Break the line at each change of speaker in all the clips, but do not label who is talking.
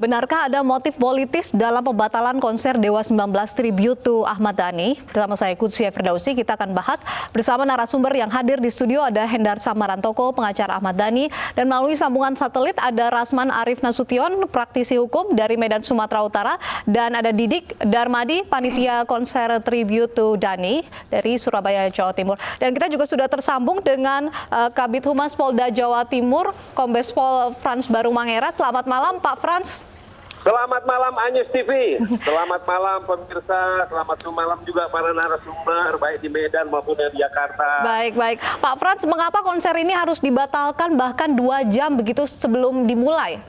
Benarkah ada motif politis dalam pembatalan konser Dewa 19 Tribute to Ahmad Dhani? Bersama saya Qudsia Firdausi, kita akan bahas bersama narasumber yang hadir di studio. Ada Hendar Samarantoko, pengacara Ahmad Dhani, dan melalui sambungan satelit ada Rasman Arif Nasution, praktisi hukum dari Medan, Sumatera Utara, dan ada Didik Darmadi, panitia konser Tribute to Dhani dari Surabaya, Jawa Timur. Dan kita juga sudah tersambung dengan Kabid Humas Polda Jawa Timur, Kombes Pol Frans Barung Mangera. Selamat malam, Pak Frans.
Selamat malam Anyus TV, selamat malam pemirsa, selamat malam juga para narasumber baik di Medan maupun di Jakarta.
Baik. Pak Frans, mengapa konser ini harus dibatalkan bahkan 2 jam begitu sebelum dimulai?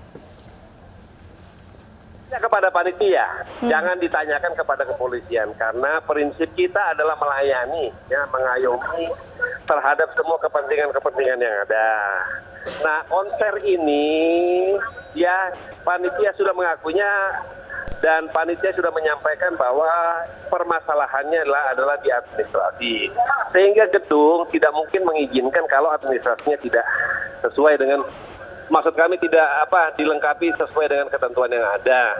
Kepada panitia, jangan ditanyakan kepada kepolisian karena prinsip kita adalah melayani, ya, mengayomi terhadap semua kepentingan-kepentingan yang ada. Nah, konser ini ya panitia sudah mengakuinya dan panitia sudah menyampaikan bahwa permasalahannya adalah di administrasi. Sehingga gedung tidak mungkin mengizinkan kalau administrasinya tidak sesuai dengan, maksud kami tidak dilengkapi sesuai dengan ketentuan yang ada.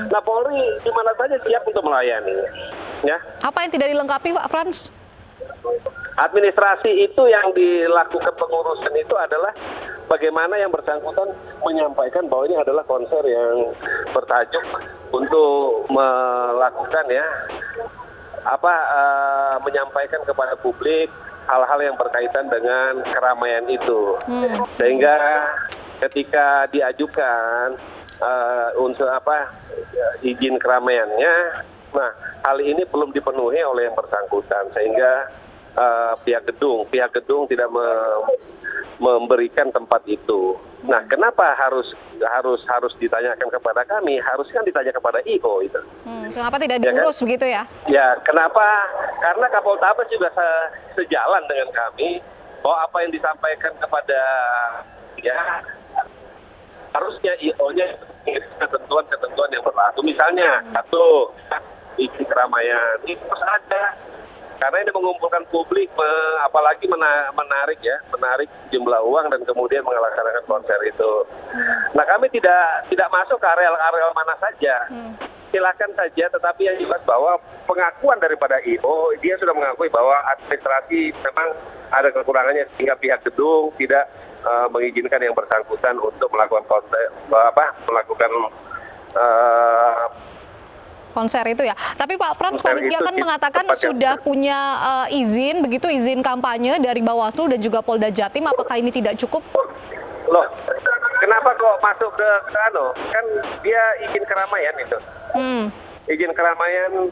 Nah, Polri di mana saja siap untuk melayani. Ya.
Apa yang tidak dilengkapi, Pak Frans?
Administrasi itu yang dilakukan pengurusan itu adalah bagaimana yang bersangkutan menyampaikan bahwa ini adalah konser yang bertajuk untuk melakukan menyampaikan kepada publik hal-hal yang berkaitan dengan keramaian itu. Sehingga ketika diajukan unsur izin keramaiannya, nah hal ini belum dipenuhi oleh yang bersangkutan sehingga pihak gedung tidak memberikan tempat itu. Nah, kenapa harus ditanyakan kepada kami? Harusnya kan ditanya kepada IO itu.
Kenapa tidak diurus begitu ya?
Ya, kenapa? Karena Kapoltabes juga sejalan dengan kami bahwa apa yang disampaikan kepada harusnya IO-nya ketentuan-ketentuan yang berlaku. Misalnya, satu, izin keramaian itu harus ada. Karena ini mengumpulkan publik, apalagi menarik jumlah uang dan kemudian melaksanakan konser itu. Nah, kami tidak masuk ke areal-areal mana saja. Silakan saja, tetapi yang jelas bahwa pengakuan daripada IO, dia sudah mengakui bahwa administrasi memang ada kekurangannya sehingga pihak gedung tidak mengizinkan yang bersangkutan untuk melakukan
konser itu ya. Tapi Pak Frans, panitia kan mengatakan sudah punya izin kampanye dari Bawaslu dan juga Polda Jatim. Apakah ini tidak cukup?
Loh, kenapa kok masuk ke kan dia izin keramaian itu. Izin keramaian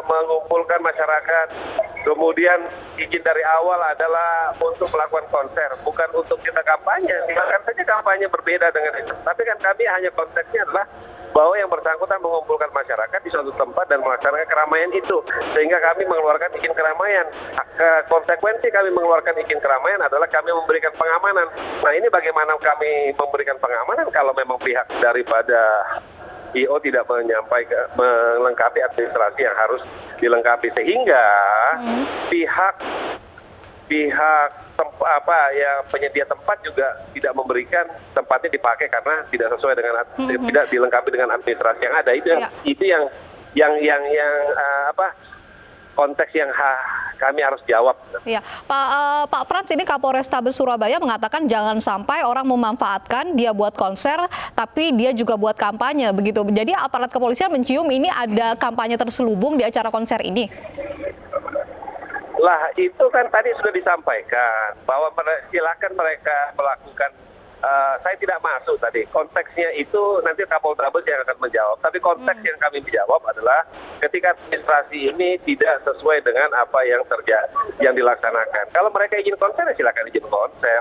mengumpulkan masyarakat. Kemudian izin dari awal adalah untuk melakukan konser, bukan untuk kita kampanye. Silakan saja kampanye berbeda dengan itu. Tapi kan kami hanya konteksnya adalah bahwa yang bersangkutan mengumpulkan masyarakat di suatu tempat dan melaksanakan keramaian itu. Sehingga kami mengeluarkan izin keramaian. Konsekuensi kami mengeluarkan izin keramaian adalah kami memberikan pengamanan. Nah, ini bagaimana kami memberikan pengamanan kalau memang pihak daripada IO tidak melengkapi administrasi yang harus dilengkapi. Sehingga pihak penyedia tempat juga tidak memberikan tempatnya dipakai karena tidak sesuai dengan tidak dilengkapi dengan administrasi yang ada. Itu yang konteks yang kami harus jawab.
Ya, Pak Frans, ini Kapolrestabes Surabaya mengatakan jangan sampai orang memanfaatkan dia buat konser tapi dia juga buat kampanye begitu. Jadi aparat kepolisian mencium ini ada kampanye terselubung di acara konser ini.
Lah, itu kan tadi sudah disampaikan bahwa silakan mereka melakukan. Saya tidak masuk tadi. Konteksnya itu nanti Kapoltabes yang akan menjawab. Tapi konteks yang kami menjawab adalah ketika administrasi ini tidak sesuai dengan apa yang yang dilaksanakan. Kalau mereka izin konser, ya silakan izin konser.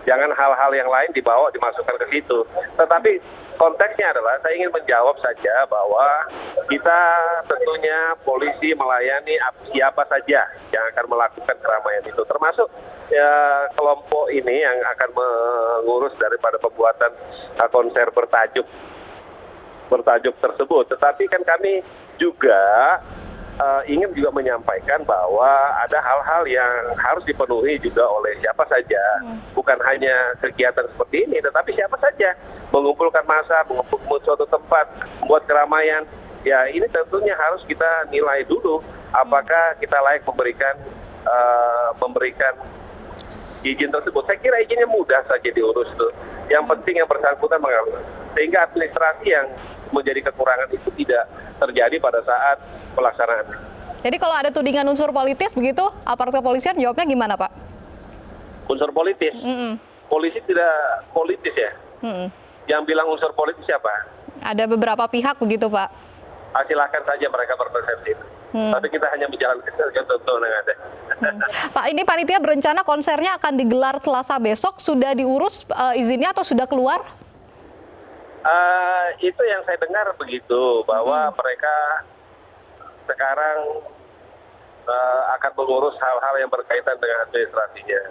Jangan hal-hal yang lain dimasukkan ke situ. Tetapi konteksnya adalah saya ingin menjawab saja bahwa kita tentunya polisi melayani siapa saja yang akan melakukan keramaian itu, termasuk kelompok ini yang akan mengurus daripada pembuatan konser bertajuk tersebut. Tetapi kan kami juga ingin juga menyampaikan bahwa ada hal-hal yang harus dipenuhi juga oleh siapa saja, bukan hanya kegiatan seperti ini, tetapi siapa saja mengumpulkan massa, mengumpulkan suatu tempat, membuat keramaian. Ya ini tentunya harus kita nilai dulu, apakah kita layak memberikan izin tersebut. Saya kira izinnya mudah saja diurus tuh. Yang penting yang bersangkutan mengawal, sehingga administrasi yang menjadi kekurangan itu tidak terjadi pada saat pelaksanaan.
Jadi kalau ada tudingan unsur politis begitu, aparat kepolisian jawabnya gimana, Pak?
Unsur politis? Polisi tidak politis ya? Yang bilang unsur politis siapa?
Ada beberapa pihak begitu, Pak.
Silakan saja mereka berpersepsi. Tapi kita hanya menjalankan contoh yang ada.
Pak, ini panitia berencana konsernya akan digelar Selasa besok. Sudah diurus izinnya atau sudah keluar?
Itu yang saya dengar begitu, bahwa mereka sekarang akan mengurus hal-hal yang berkaitan dengan administrasinya.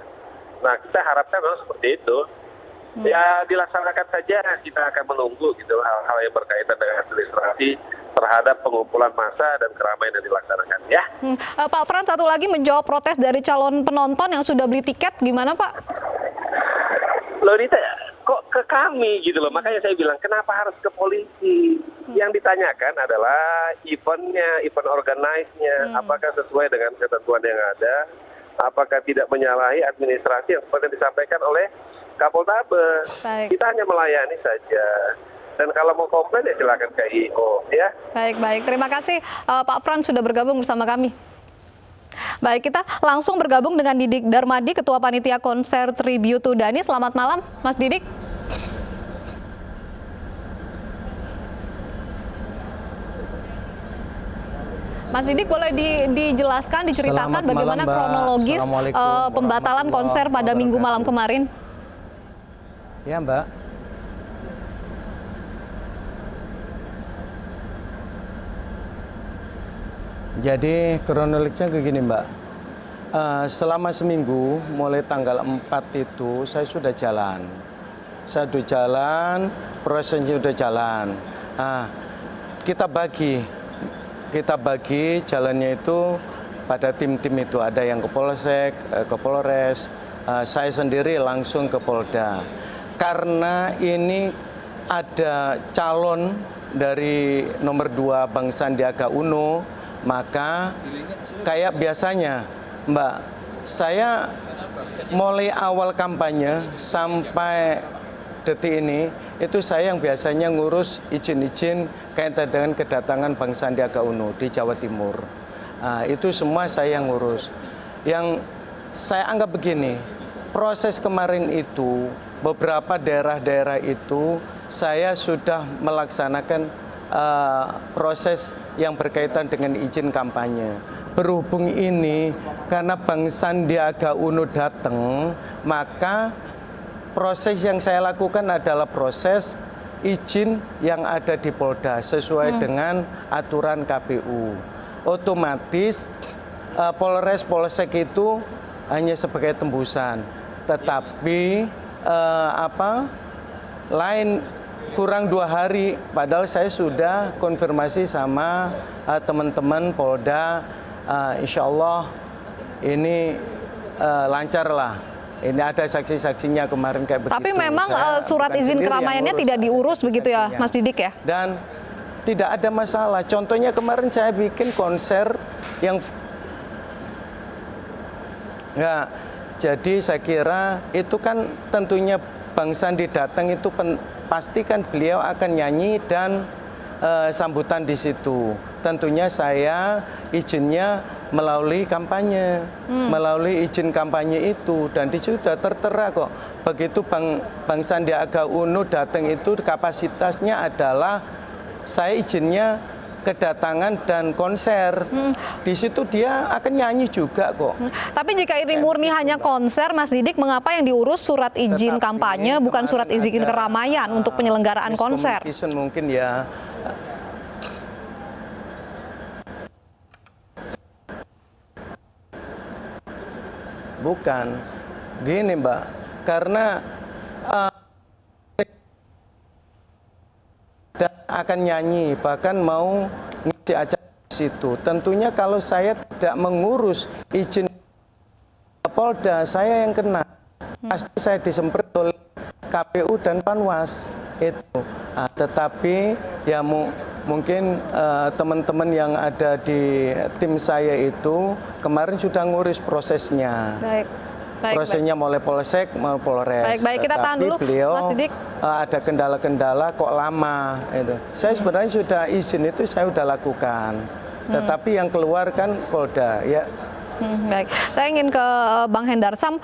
Nah, kita harapkan memang seperti itu. Ya dilaksanakan saja, kita akan menunggu gitu hal-hal yang berkaitan dengan administrasi terhadap pengumpulan massa dan keramaian yang dilaksanakan ya.
Pak Frans, satu lagi menjawab protes dari calon penonton yang sudah beli tiket, gimana Pak?
Loh Dita, kok ke kami gitu loh, makanya saya bilang kenapa harus ke polisi? Yang ditanyakan adalah eventnya, event organize-nya, apakah sesuai dengan ketentuan yang ada, apakah tidak menyalahi administrasi yang seperti disampaikan oleh Kapoltabes. Kita hanya melayani saja. Dan kalau mau komplain ya silakan ke IO ya.
Baik. Terima kasih Pak Frans sudah bergabung bersama kami. Baik, kita langsung bergabung dengan Didik Darmadi, Ketua Panitia Konser Tribute to Dhani. Selamat malam, Mas Didik. Mas Didik, boleh dijelaskan, diceritakan bagaimana
malam,
kronologis pembatalan konser pada Minggu malam kemarin?
Ya, Mbak. Jadi kronologisnya begini, Mbak. Selama seminggu, mulai tanggal 4 itu saya sudah jalan. Prosesnya sudah jalan. Kita bagi jalannya itu pada tim-tim itu. Ada yang ke Polsek, ke Polres, saya sendiri langsung ke Polda. Karena ini ada calon dari nomor 2 Bang Sandiaga Uno, maka kayak biasanya, Mbak, saya mulai awal kampanye sampai detik ini, itu saya yang biasanya ngurus izin-izin kaitan dengan kedatangan Bang Sandiaga Uno di Jawa Timur. Itu semua saya yang ngurus. Yang saya anggap begini, proses kemarin itu, beberapa daerah-daerah itu, saya sudah melaksanakan proses yang berkaitan dengan izin kampanye. Berhubung ini, karena Bang Sandiaga Uno datang, maka proses yang saya lakukan adalah proses izin yang ada di Polda sesuai dengan aturan KPU. Otomatis Polres Polsek itu hanya sebagai tembusan, tetapi lain kurang 2 hari, padahal saya sudah konfirmasi sama teman-teman Polda, insya Allah ini lancar lah. Ini ada saksi-saksinya kemarin kayak begitu.
Tapi memang surat izin keramaiannya tidak diurus begitu ya, Mas Didik ya?
Dan tidak ada masalah. Contohnya kemarin saya bikin konser yang jadi saya kira itu kan tentunya Bang Sandi datang itu pastikan beliau akan nyanyi dan sambutan di situ. Tentunya saya izinnya melalui kampanye, melalui izin kampanye itu, dan di situ sudah tertera kok. Begitu Bang Sandiaga Uno datang itu kapasitasnya adalah saya izinnya kedatangan dan konser. Di situ dia akan nyanyi juga kok.
Tapi jika ini murni hanya konser, Mas Didik, mengapa yang diurus surat izin kampanye bukan surat izin keramaian untuk penyelenggaraan konser?
Mungkin ya. Bukan. Gini, Mbak. Karena akan nyanyi, bahkan mau ngisi acara itu. Tentunya kalau saya tidak mengurus izin Polda, saya yang kena. Pasti saya disemprit oleh KPU dan Panwas itu. Tetapi ya mungkin teman-teman yang ada di tim saya itu kemarin sudah ngurus prosesnya. Prosesnya mulai Polsek, mau Polres.
Baik, kita tahan dulu,
beliau,
Mas Didik.
ada kendala-kendala kok lama itu. Saya sebenarnya sudah izin itu saya sudah lakukan. Tetapi yang keluar kan Polda ya.
Baik, saya ingin ke Bang Hendarsam,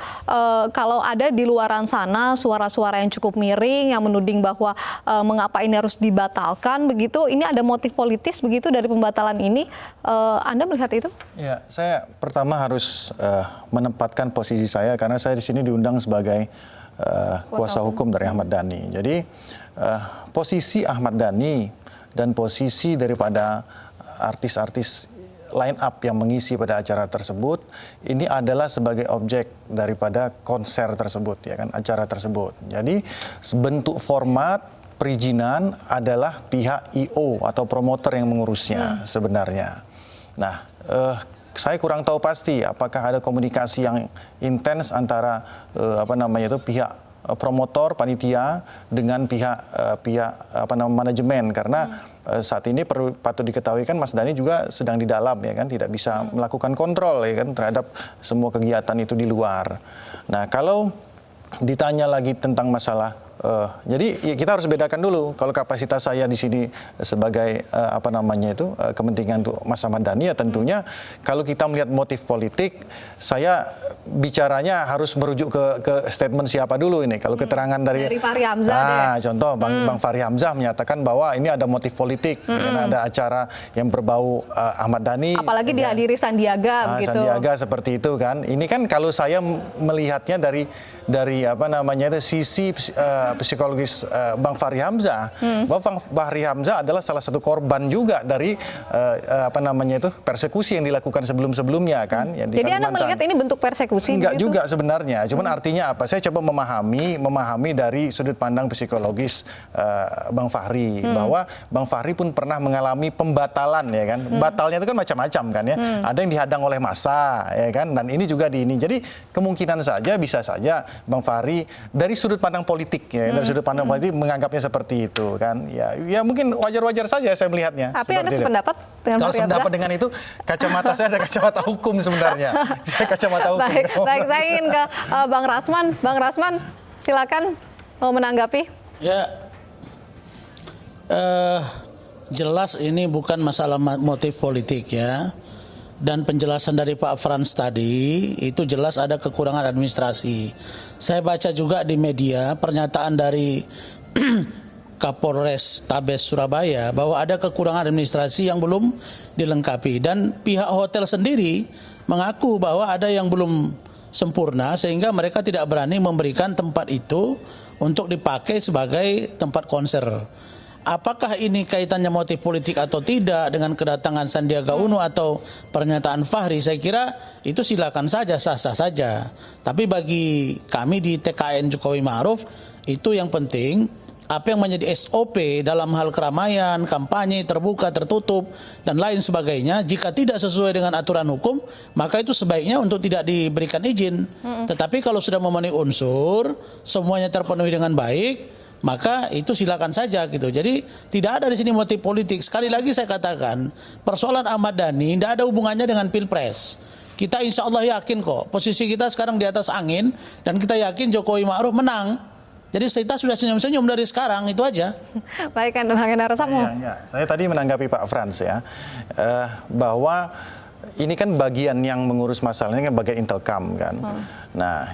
kalau ada di luaran sana suara-suara yang cukup miring yang menuding bahwa mengapa ini harus dibatalkan begitu, ini ada motif politis begitu dari pembatalan ini, Anda melihat itu?
Ya, saya pertama harus menempatkan posisi saya karena saya di sini diundang sebagai kuasa hukum dari Ahmad Dhani. Jadi posisi Ahmad Dhani dan posisi daripada artis-artis line up yang mengisi pada acara tersebut ini adalah sebagai objek daripada konser tersebut, ya kan, acara tersebut. Jadi bentuk format perizinan adalah pihak IO atau promotor yang mengurusnya sebenarnya. Nah, saya kurang tahu pasti apakah ada komunikasi yang intens antara pihak promotor panitia dengan pihak manajemen, karena saat ini patut diketahui kan Mas Dhani juga sedang di dalam, ya kan, tidak bisa melakukan kontrol, ya kan, terhadap semua kegiatan itu di luar. Nah, kalau ditanya lagi tentang masalah jadi ya kita harus bedakan dulu. Kalau kapasitas saya di sini sebagai kepentingan untuk Mas Ahmad Dhani, ya tentunya kalau kita melihat motif politik, saya bicaranya harus merujuk ke statement siapa dulu ini. Kalau keterangan dari
Fahri Hamzah
contoh Bang Fahri Hamzah menyatakan bahwa ini ada motif politik karena ada acara yang berbau Ahmad Dhani.
Apalagi dihadiri Sandiaga begitu.
Sandiaga seperti itu kan. Ini kan kalau saya melihatnya dari sisi psikologis Bang Fahri Hamzah, bahwa Bang Fahri Hamzah adalah salah satu korban juga dari persekusi yang dilakukan sebelum-sebelumnya kan. Yang di
Jadi Anda melihat ini bentuk persekusi?
Enggak
begitu?
juga sebenarnya. Cuman artinya apa? Saya coba memahami dari sudut pandang psikologis Bang Fahri, bahwa Bang Fahri pun pernah mengalami pembatalan, ya kan. Batalnya itu kan macam-macam kan ya. Ada yang dihadang oleh massa, ya kan. Dan ini juga di ini. Jadi kemungkinan saja bisa saja Bang Fahri dari sudut pandang politik, ya, dari sudut pandang politik menganggapnya seperti itu kan. Ya mungkin wajar-wajar saja saya melihatnya.
Tapi Anda sependapat dengan
Kalau
Fahri Hamzah?
sependapat dengan itu, kacamata saya ada kacamata hukum sebenarnya. Saya kacamata hukum.
Baik, saya ingin ke Bang Rasman. Bang Rasman, silakan mau menanggapi.
Ya, jelas ini bukan masalah motif politik ya. Dan penjelasan dari Pak Frans tadi itu jelas ada kekurangan administrasi. Saya baca juga di media pernyataan dari Kapolres Tabes Surabaya bahwa ada kekurangan administrasi yang belum dilengkapi, dan pihak hotel sendiri mengaku bahwa ada yang belum sempurna sehingga mereka tidak berani memberikan tempat itu untuk dipakai sebagai tempat konser. Apakah ini kaitannya motif politik atau tidak dengan kedatangan Sandiaga Uno atau pernyataan Fahri? Saya kira itu silakan saja, sah-sah saja. Tapi bagi kami di TKN Jokowi Ma'ruf, itu yang penting apa yang menjadi SOP dalam hal keramaian, kampanye, terbuka, tertutup, dan lain sebagainya. Jika tidak sesuai dengan aturan hukum, maka itu sebaiknya untuk tidak diberikan izin. Tetapi kalau sudah memenuhi unsur, semuanya terpenuhi dengan baik, maka itu silakan saja gitu. Jadi tidak ada di sini motif politik. Sekali lagi saya katakan, persoalan Ahmad Dhani tidak ada hubungannya dengan Pilpres. Kita insya Allah yakin kok, posisi kita sekarang di atas angin, dan kita yakin Jokowi Ma'ruf menang. Jadi kita sudah senyum-senyum dari sekarang, itu aja.
Baik, kan Bang Hendarsam.
Saya tadi menanggapi Pak Frans ya, bahwa ini kan bagian yang mengurus masalahnya kan bagian Intelkam kan. Nah,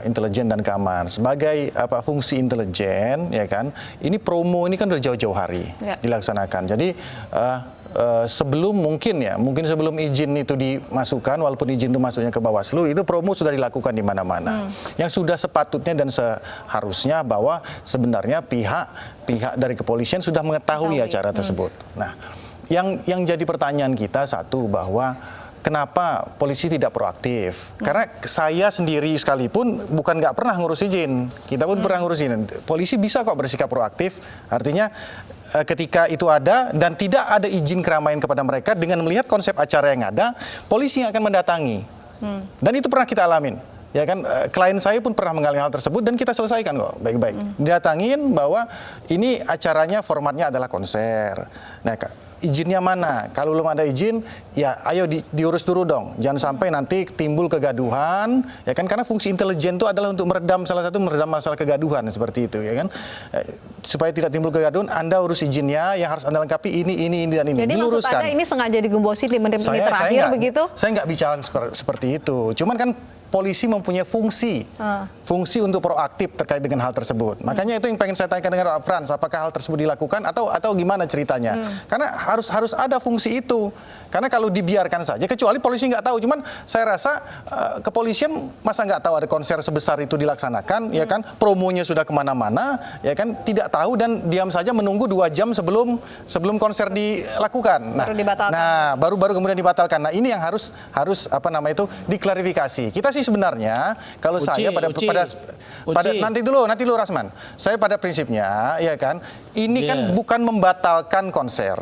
intelijen dan kamar sebagai fungsi intelijen, ya kan. Ini promo ini kan udah jauh-jauh hari dilaksanakan. Jadi sebelum mungkin sebelum izin itu dimasukkan, walaupun izin itu masuknya ke Bawaslu, itu promo sudah dilakukan di mana-mana. Yang sudah sepatutnya dan seharusnya bahwa sebenarnya pihak dari kepolisian sudah mengetahui acara tersebut. Nah, yang jadi pertanyaan kita satu, bahwa kenapa polisi tidak proaktif? Karena saya sendiri sekalipun bukan nggak pernah ngurus izin, kita pun pernah ngurus izin. Polisi bisa kok bersikap proaktif, artinya ketika itu ada dan tidak ada izin keramaian kepada mereka, dengan melihat konsep acara yang ada, polisi yang akan mendatangi. Dan itu pernah kita alamin. Ya kan, klien saya pun pernah mengalami hal tersebut dan kita selesaikan kok baik-baik. Datangin bahwa ini acaranya formatnya adalah konser. Nah, izinnya mana? Kalau belum ada izin, ya ayo diurus dulu dong. Jangan sampai nanti timbul kegaduhan, ya kan? Karena fungsi intelijen itu adalah untuk meredam, salah satu meredam masalah kegaduhan seperti itu, ya kan? Supaya tidak timbul kegaduhan, Anda urus izinnya, yang harus Anda lengkapi ini dan ini.
Jadi maksud Anda ini sengaja digemboskan di menit-menit terakhir begitu?
Saya nggak bicara seperti itu. Cuman kan polisi mempunyai fungsi untuk proaktif terkait dengan hal tersebut. Makanya itu yang pengen saya tanyakan dengan Pak Frans, apakah hal tersebut dilakukan atau gimana ceritanya? Karena harus ada fungsi itu. Karena kalau dibiarkan saja, kecuali polisi nggak tahu. Cuman saya rasa kepolisian masa nggak tahu ada konser sebesar itu dilaksanakan, ya kan? Promonya sudah kemana-mana, ya kan? Tidak tahu dan diam saja menunggu 2 jam sebelum konser dilakukan. Baru kemudian dibatalkan. Nah, ini yang harus diklarifikasi. Kita sih sebenarnya kalau saya nanti dulu Rasman. Saya pada prinsipnya, ya kan, ini kan bukan membatalkan konser,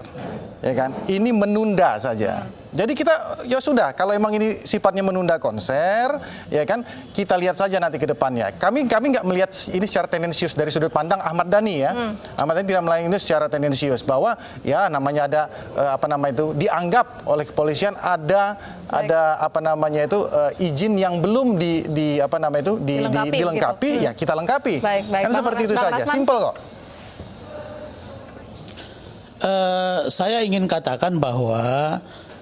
ya kan, ini menunda saja. Jadi kita ya sudah, kalau emang ini sifatnya menunda konser, ya kan, kita lihat saja nanti ke depannya. Kami nggak melihat ini secara tendensius dari sudut pandang Ahmad Dhani ya. Ahmad Dhani tidak melihat ini secara tendensius bahwa ya namanya ada dianggap oleh kepolisian ada izin yang belum dilengkapi gitu. Ya kita lengkapi.
Baik.
Kan seperti itu saja, simpel kok.
Saya ingin katakan bahwa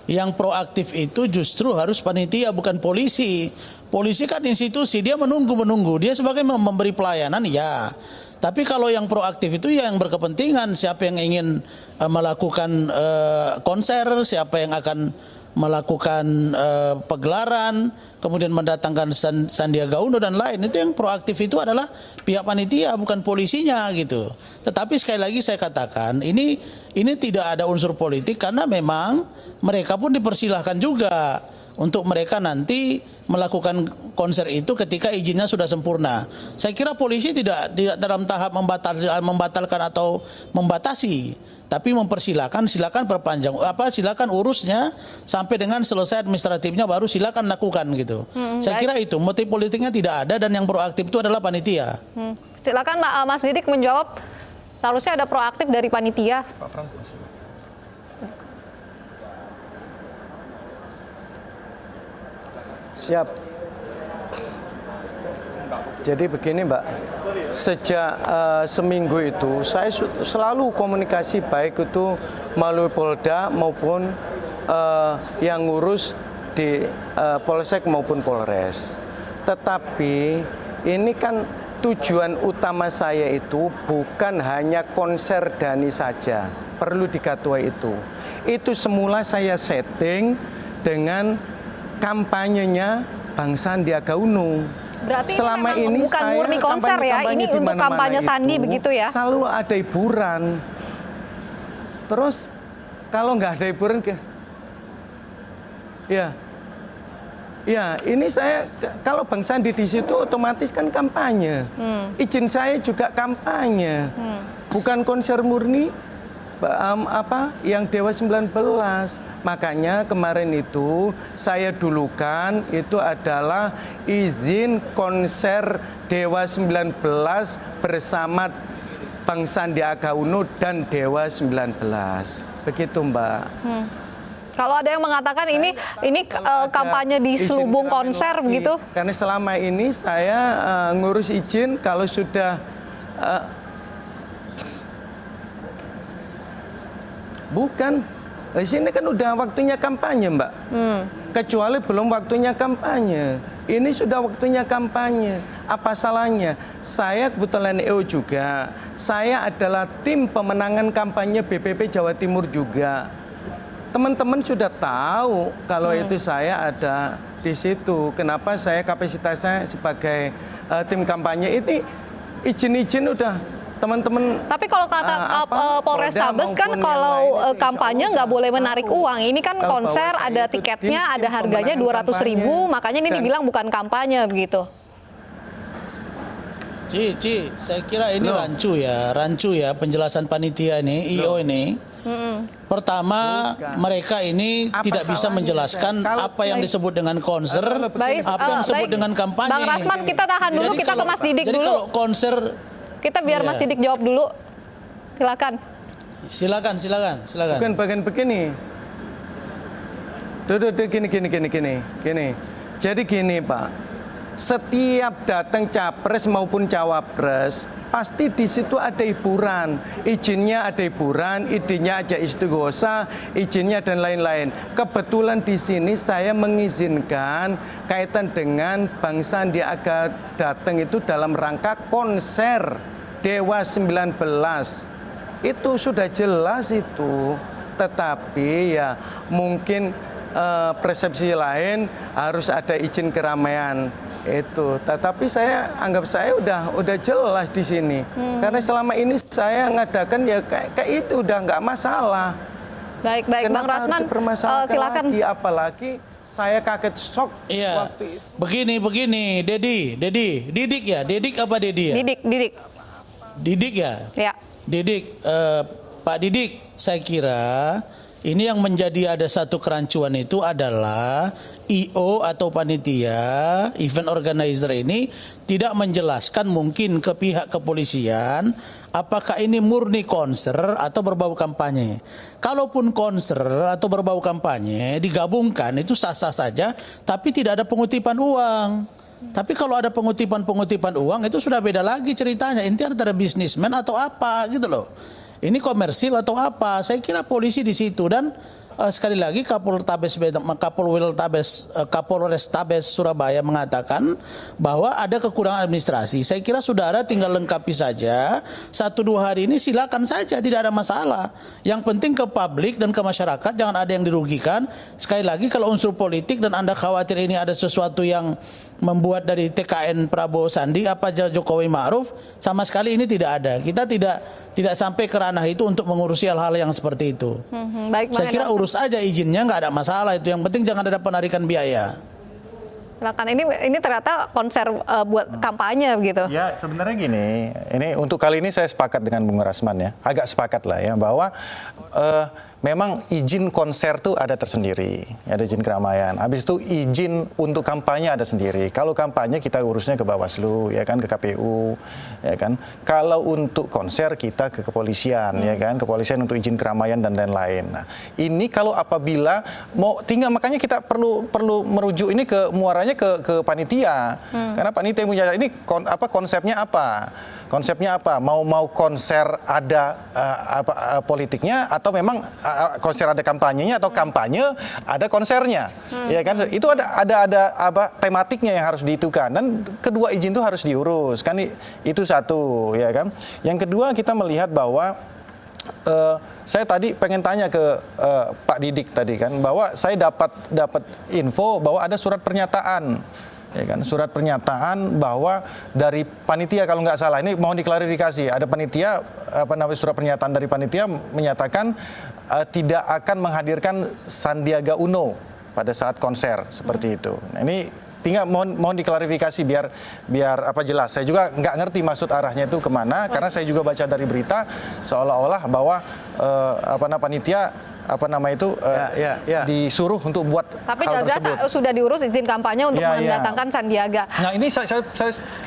yang proaktif itu justru harus panitia, bukan polisi. Polisi kan institusi, dia menunggu. Dia sebagai memberi pelayanan, ya. Tapi kalau yang proaktif itu yang berkepentingan, siapa yang ingin melakukan konser, siapa yang akan melakukan pegelaran, kemudian mendatangkan Sandiaga Uno dan lain. Itu yang proaktif itu adalah pihak panitia, bukan polisinya gitu. Tetapi sekali lagi saya katakan, ini tidak ada unsur politik karena memang mereka pun dipersilahkan juga untuk mereka nanti melakukan konser itu ketika izinnya sudah sempurna. Saya kira polisi tidak dalam tahap membatalkan atau membatasi, tapi silakan perpanjang silakan urusnya sampai dengan selesai administratifnya, baru silakan lakukan gitu. Saya kira itu motif politiknya tidak ada, dan yang proaktif itu adalah panitia.
Silakan Mas Didik menjawab. Seharusnya ada proaktif dari panitia.
Pak Frans.
Siap. Jadi begini Mbak, sejak seminggu itu saya selalu komunikasi baik itu melalui Polda maupun yang ngurus di Polsek maupun Polres. Tetapi ini kan tujuan utama saya itu bukan hanya konser Dhani saja, perlu digarisbawahi itu. Itu semula saya setting dengan kampanyenya Bang Sandiaga Uno.
Berarti
selama ini
bukan murni konser ya, ini untuk kampanye Sandi begitu ya?
Selalu ada hiburan. Terus kalau nggak ada hiburan, ya ini saya kalau Bang Sandi di situ otomatis kan kampanye. Izin saya juga kampanye, bukan konser murni yang Dewa 19. Makanya kemarin itu saya dulukan itu adalah izin konser Dewa 19 bersama Bang Sandiaga Uno dan Dewa 19. Begitu Mbak.
Kalau ada yang mengatakan ini kampanye di selubung konser begitu?
Karena selama ini saya ngurus izin kalau sudah bukan. Di sini kan udah waktunya kampanye, Mbak. Kecuali belum waktunya kampanye. Ini sudah waktunya kampanye. Apa salahnya? Saya kebetulan EO juga. Saya adalah tim pemenangan kampanye BPP Jawa Timur juga. Teman-teman sudah tahu kalau itu saya ada di situ. Kenapa saya kapasitasnya sebagai tim kampanye ini izin-izin udah teman-teman.
Tapi kalau kata Polrestabes kan
maupun yang
kalau
lain itu insya
kampanye
Allah
nggak boleh
tahu.
menarik uang. Ini kan
Tahu
konser,
bahwa
ada
saya itu
tiketnya,
tim
ada harganya
pemenangan
200.000,
kampanye.
makanya ini
Dan-
dibilang bukan kampanye begitu.
Ci, saya kira ini rancu ya penjelasan panitia ini, IO ini. Pertama, mereka ini
Apa
tidak bisa
salahnya,
menjelaskan
Kalau-
apa yang disebut dengan konser,
Baik,
apa yang disebut
baik.
dengan kampanye.
Bang Rasman, kita tahan dulu,
Jadi
kita ke Mas Didik
jadi
dulu.
kalau konser,
Kita biar
Iya.
Mas Didik jawab dulu. Silakan.
silakan.
Bukan bagian begini. Duh, gini. Jadi gini Pak, setiap datang capres maupun cawapres, pasti di situ ada hiburan. Izinnya ada hiburan, idenya ada istighosa, izinnya dan lain-lain. Kebetulan di sini saya mengizinkan kaitan dengan Bang Sandiaga datang itu dalam rangka konser Dewa 19. Itu sudah jelas itu. Tetapi ya mungkin persepsi lain harus ada izin keramaian itu. Tetapi saya anggap saya udah jelas di sini. Karena selama ini saya ngadakan ya kayak itu udah nggak masalah.
Baik, Bang
Kenapa harus
Rasman,
dipermasalahkan
silakan.
lagi? Apalagi saya kaget shock
iya.
waktu itu.
Begini, Didik ya, Didik apa Dedi ya?
Didik.
Didik ya.
Ya.
Didik, Pak Didik, saya kira ini yang menjadi ada satu kerancuan itu adalah IO atau panitia, event organizer ini tidak menjelaskan mungkin ke pihak kepolisian apakah ini murni konser atau berbau kampanye. Kalaupun konser atau berbau kampanye digabungkan itu sah-sah saja, tapi tidak ada pengutipan uang. Tapi kalau ada pengutipan uang itu sudah beda lagi ceritanya. Intinya antara bisnismen atau apa gitu loh. Ini komersil atau apa? Saya kira polisi di situ dan sekali lagi Kapolres Tabes Surabaya mengatakan bahwa ada kekurangan administrasi. Saya kira saudara tinggal lengkapi saja 1-2 hari ini silakan saja, tidak ada masalah. Yang penting ke publik dan ke masyarakat jangan ada yang dirugikan. Sekali lagi kalau unsur politik dan Anda khawatir ini ada sesuatu yang membuat dari TKN Prabowo Sandi apa Jokowi Ma'ruf, sama sekali ini tidak ada. Kita tidak sampai ke ranah itu untuk mengurusi hal-hal yang seperti itu.
Baik, Bang
Saya kira
Hendar.
urus aja izinnya, nggak ada masalah itu. Yang penting jangan ada penarikan biaya.
Silakan. Ini ternyata konser buat kampanye begitu.
Ya, sebenarnya gini, ini untuk kali ini saya sepakat dengan Bung Rasman ya, agak sepakat lah ya, bahwa memang izin konser tuh ada tersendiri, ada izin keramaian. Habis itu izin untuk kampanye ada sendiri. Kalau kampanye kita urusnya ke Bawaslu, ya kan, ke KPU, ya kan. Kalau untuk konser kita ke kepolisian, ya kan, kepolisian untuk izin keramaian dan lain-lain. Nah, ini kalau apabila mau tinggal, makanya kita perlu merujuk ini ke muaranya ke panitia, karena panitia punya ini konsepnya apa? Konsepnya apa? Mau konser ada politiknya atau memang konser ada kampanyenya atau kampanye ada konsernya, ya kan? Itu ada tematiknya yang harus dihitungkan dan kedua izin itu harus diurus kan, itu satu, ya kan? Yang kedua kita melihat bahwa saya tadi pengen tanya ke Pak Didik tadi kan, bahwa saya dapat info bahwa ada surat pernyataan. Ya kan, surat pernyataan bahwa dari panitia, kalau nggak salah, ini mohon diklarifikasi, ada panitia surat pernyataan dari panitia menyatakan tidak akan menghadirkan Sandiaga Uno pada saat konser seperti itu. Nah, ini tinggal mohon diklarifikasi biar jelas. Saya juga nggak ngerti maksud arahnya itu kemana, karena saya juga baca dari berita seolah-olah bahwa panitia disuruh untuk buat
Tapi
hal
jelas
tersebut.
sudah diurus izin kampanye untuk mendatangkan Sandiaga.
Nah, ini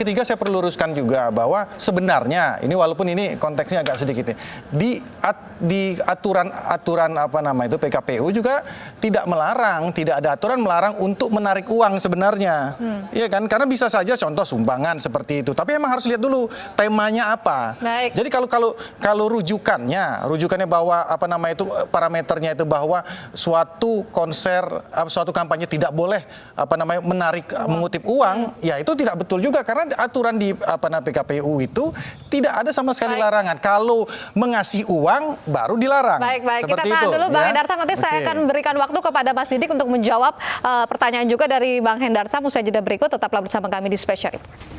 ketiga saya perlu luruskan juga bahwa sebenarnya ini, walaupun ini konteksnya agak sedikit di aturan PKPU juga tidak ada aturan melarang untuk menarik uang sebenarnya. Iya kan? Karena bisa saja contoh sumbangan seperti itu. Tapi emang harus lihat dulu temanya apa.
Baik.
Jadi kalau rujukannya bahwa parameternya itu bahwa suatu konser, suatu kampanye tidak boleh menarik mengutip uang, ya itu tidak betul juga, karena aturan di PKPU itu tidak ada sama sekali larangan. Kalau mengasih uang baru dilarang.
Baik.
Seperti
Kita tahan
itu,
dulu, Bang
ya.
Hendarsam. Nanti saya akan berikan waktu kepada Mas Didik untuk menjawab pertanyaan juga dari Bang Hendarsam. Usai jeda berikut, tetaplah bersama kami di Special Report.